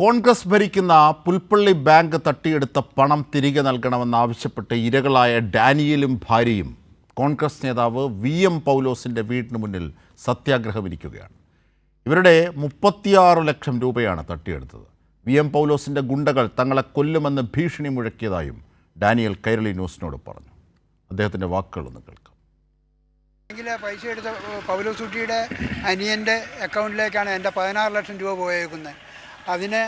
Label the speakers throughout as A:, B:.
A: കോൺഗ്രസ് ഭരിക്കുന്ന പുൽപ്പള്ളി ബാങ്ക് തട്ടിയെടുത്ത പണം തിരികെ നൽകണമെന്നാവശ്യപ്പെട്ട് ഇരകളായ ഡാനിയലും ഭാര്യയും കോൺഗ്രസ് നേതാവ് VM പൗലോസിൻ്റെ വീടിന് മുന്നിൽ സത്യാഗ്രഹമിരിക്കുകയാണ്. ഇവരുടെ 36 ലക്ഷം രൂപയാണ് തട്ടിയെടുത്തത്. VM പൗലോസിൻ്റെ ഗുണ്ടകൾ തങ്ങളെ കൊല്ലുമെന്ന് ഭീഷണി മുഴക്കിയതായും ഡാനിയൽ കൈരളി ന്യൂസിനോട് പറഞ്ഞു. അദ്ദേഹത്തിൻ്റെ വാക്കുകളൊന്ന് കേൾക്കാം.
B: പൈസ എടുത്ത പൗലോസ് കുട്ടിയുടെ അനിയൻ്റെ അക്കൗണ്ടിലേക്കാണ് എൻ്റെ 16 ലക്ഷം രൂപ പോയേക്കുന്നത്. അതിനെ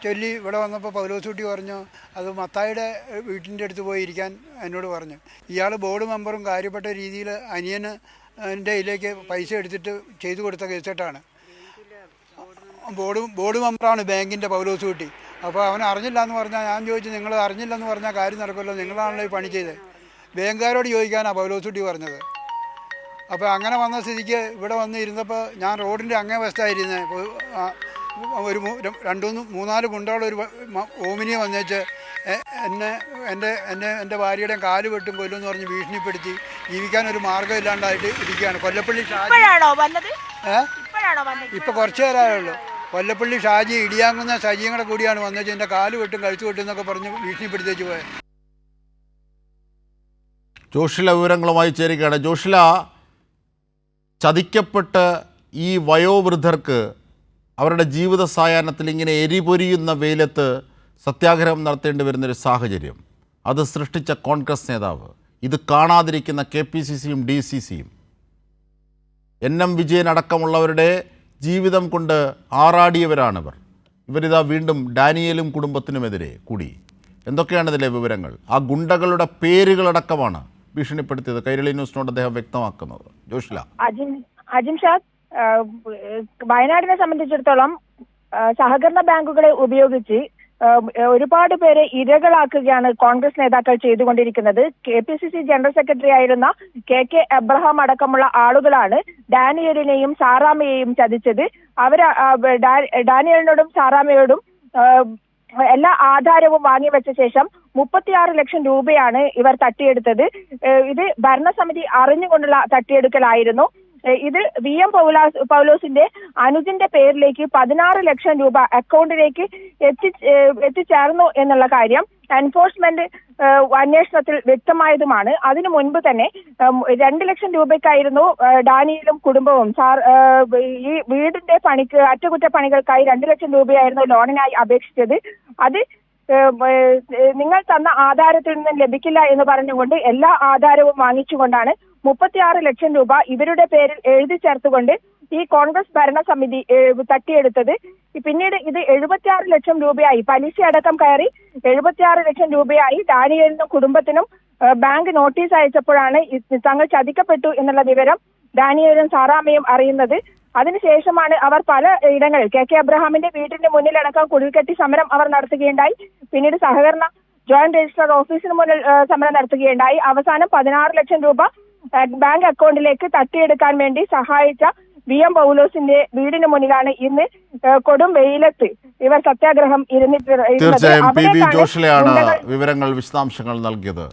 B: ചൊല്ലി ഇവിടെ വന്നപ്പോൾ പൗലോസ് കുട്ടി പറഞ്ഞു അത് മത്തായിയുടെ വീട്ടിൻ്റെ അടുത്ത് പോയി ഇരിക്കാൻ എന്നോട് പറഞ്ഞു. ഇയാൾ ബോർഡ് മെമ്പറും കാര്യപ്പെട്ട രീതിയിൽ അനിയന് എൻ്റെ ഇതിലേക്ക് പൈസ എടുത്തിട്ട് ചെയ്തു കൊടുത്ത കേസിട്ടാണ്. ബോർഡ് മെമ്പറാണ് ബാങ്കിൻ്റെ പൗലോസ് കുട്ടി. അപ്പോൾ അവൻ അറിഞ്ഞില്ല എന്ന് പറഞ്ഞാൽ ഞാൻ ചോദിച്ചു, നിങ്ങൾ അറിഞ്ഞില്ലെന്ന് പറഞ്ഞാൽ കാര്യം നടക്കുമല്ലോ, നിങ്ങളാണല്ലോ ഈ പണി ചെയ്തത്. ബാങ്കുകാരോട് ചോദിക്കാനാണ് പൗലോസ് കുട്ടി പറഞ്ഞത്. അപ്പോൾ അങ്ങനെ വന്ന സ്ഥിതിക്ക് ഇവിടെ വന്ന് ഇരുന്നപ്പോൾ ഞാൻ റോഡിൻ്റെ അങ്ങേ വശത്തായിരുന്നത്. ഒരു 2-3-4 ഗുണ്ടകളൊരു ഓമിനിയെ വന്നേച്ച് എൻ്റെ ഭാര്യയുടെയും കാല് വെട്ടും കൊല്ലുമെന്ന് പറഞ്ഞ് ഭീഷണിപ്പെടുത്തി ജീവിക്കാനൊരു മാർഗ്ഗം ഇല്ലാണ്ടായിട്ട് ഇരിക്കുകയാണ്. കൊല്ലപ്പള്ളി ഷാജി ഇപ്പോൾ കുറച്ച് നേരമായുള്ളൂ. കൊല്ലപ്പള്ളി ഷാജി ഇടിയാങ്ങുന്ന സജീവങ്ങളെ കൂടിയാണ് വന്നേച്ച് എൻ്റെ കാല് വെട്ടും കഴുത്ത് വെട്ടും എന്നൊക്കെ പറഞ്ഞ് ഭീഷണിപ്പെടുത്തേച്ച് പോയത്.
A: ജോഷില വിവരങ്ങളുമായി ചേരുകയാണ്. ജോഷില, ചതിക്കപ്പെട്ട് ഈ വയോവൃദ്ധർക്ക് അവരുടെ ജീവിത സായാഹ്നത്തിൽ ഇങ്ങനെ എരിപൊരിയുന്ന വെയിലത്ത് സത്യാഗ്രഹം നടത്തേണ്ടി വരുന്നൊരു സാഹചര്യം അത് സൃഷ്ടിച്ച കോൺഗ്രസ് നേതാവ്, ഇത് കാണാതിരിക്കുന്ന KPCCയും DCCയും, NM വിജയൻ അടക്കമുള്ളവരുടെ ജീവിതം കൊണ്ട് ആറാടിയവരാണിവർ. ഇവരിതാ വീണ്ടും ഡാനിയലും കുടുംബത്തിനുമെതിരെ കൂടി. എന്തൊക്കെയാണ് ഇതിലെ വിവരങ്ങൾ? ആ ഗുണ്ടകളുടെ പേരുകളടക്കമാണ് ഭീഷണിപ്പെടുത്തിയത്. കൈരളി ന്യൂസിനോട് അദ്ദേഹം വ്യക്തമാക്കുന്നത്. ജോഷില.
C: അജിംഷാദ്, വയനാടിനെ സംബന്ധിച്ചിടത്തോളം സഹകരണ ബാങ്കുകളെ ഉപയോഗിച്ച് ഒരുപാട് പേരെ ഇരകളാക്കുകയാണ് കോൺഗ്രസ് നേതാക്കൾ ചെയ്തുകൊണ്ടിരിക്കുന്നത്. KPCC ജനറൽ സെക്രട്ടറി ആയിരുന്ന KK എബ്രഹാം അടക്കമുള്ള ആളുകളാണ് ഡാനിയലിനെയും സാറാമ്മയെയും ചതിച്ചത്. ഡാനിയലിനോടും സാറാമ്മയോടും എല്ലാ ആധാരവും വാങ്ങിവെച്ച ശേഷം 36 ലക്ഷം രൂപയാണ് ഇവർ തട്ടിയെടുത്തത്. ഇത് ഭരണസമിതി അറിഞ്ഞുകൊണ്ടുള്ള തട്ടിയെടുക്കലായിരുന്നു. ഇത് VM പൗലോസിന്റെ അനുജന്റെ പേരിലേക്ക് 16 ലക്ഷം രൂപ അക്കൗണ്ടിലേക്ക് എത്തിച്ചേർന്നു എന്നുള്ള കാര്യം എൻഫോഴ്സ്മെന്റ് അന്വേഷണത്തിൽ വ്യക്തമായതുമാണ്. അതിനു മുൻപ് തന്നെ 2 ലക്ഷം രൂപയ്ക്കായിരുന്നു ഡാനിയലും കുടുംബവും ഈ വീടിന്റെ പണിക്ക് അറ്റകുറ്റപ്പണികൾക്കായി 2 ലക്ഷം രൂപയായിരുന്നു ലോണിനായി അപേക്ഷിച്ചത്. അത് നിങ്ങൾ തന്ന ആധാരത്തിൽ നിന്നും ലഭിക്കില്ല എന്ന് പറഞ്ഞുകൊണ്ട് എല്ലാ ആധാരവും വാങ്ങിച്ചുകൊണ്ടാണ് 36 ലക്ഷം രൂപ ഇവരുടെ പേരിൽ എഴുതി ചേർത്തുകൊണ്ട് ഈ കോൺഗ്രസ് ഭരണസമിതി തട്ടിയെടുത്തത്. പിന്നീട് ഇത് 76 ലക്ഷം രൂപയായി പലിശ അടക്കം കയറി 76 ലക്ഷം രൂപയായി ഡാനിയലിനും കുടുംബത്തിനും ബാങ്ക് നോട്ടീസ് അയച്ചപ്പോഴാണ് തങ്ങൾ ചതിക്കപ്പെട്ടു എന്നുള്ള വിവരം ഡാനിയലും സാറാമ്മയും അറിയുന്നത്. അതിനുശേഷമാണ് അവർ പല ഇടങ്ങളിൽ KK എബ്രഹാമിന്റെ വീടിന്റെ മുന്നിലടക്കം കുടിൽക്കെട്ടി സമരം അവർ നടത്തുകയുണ്ടായി. പിന്നീട് സഹകരണ ജോയിന്റ് രജിസ്ട്രാർ ഓഫീസിന് മുന്നിൽ സമരം നടത്തുകയുണ്ടായി. അവസാനം 16 ലക്ഷം രൂപ ബാങ്ക് അക്കൗണ്ടിലേക്ക് തട്ടിയെടുക്കാൻ വേണ്ടി സഹായിച്ച VM പൗലോസിന്റെ വീടിന് മുന്നിലാണ് ഇന്ന് കൊടും വെയിലത്ത് ഇവർ സത്യാഗ്രഹം ഇരുന്നിട്ട്.
A: തീർച്ചയായും PV ജോഷിലയാണ് വിവരങ്ങൾ വിശദാംശങ്ങൾ നൽകിയത്.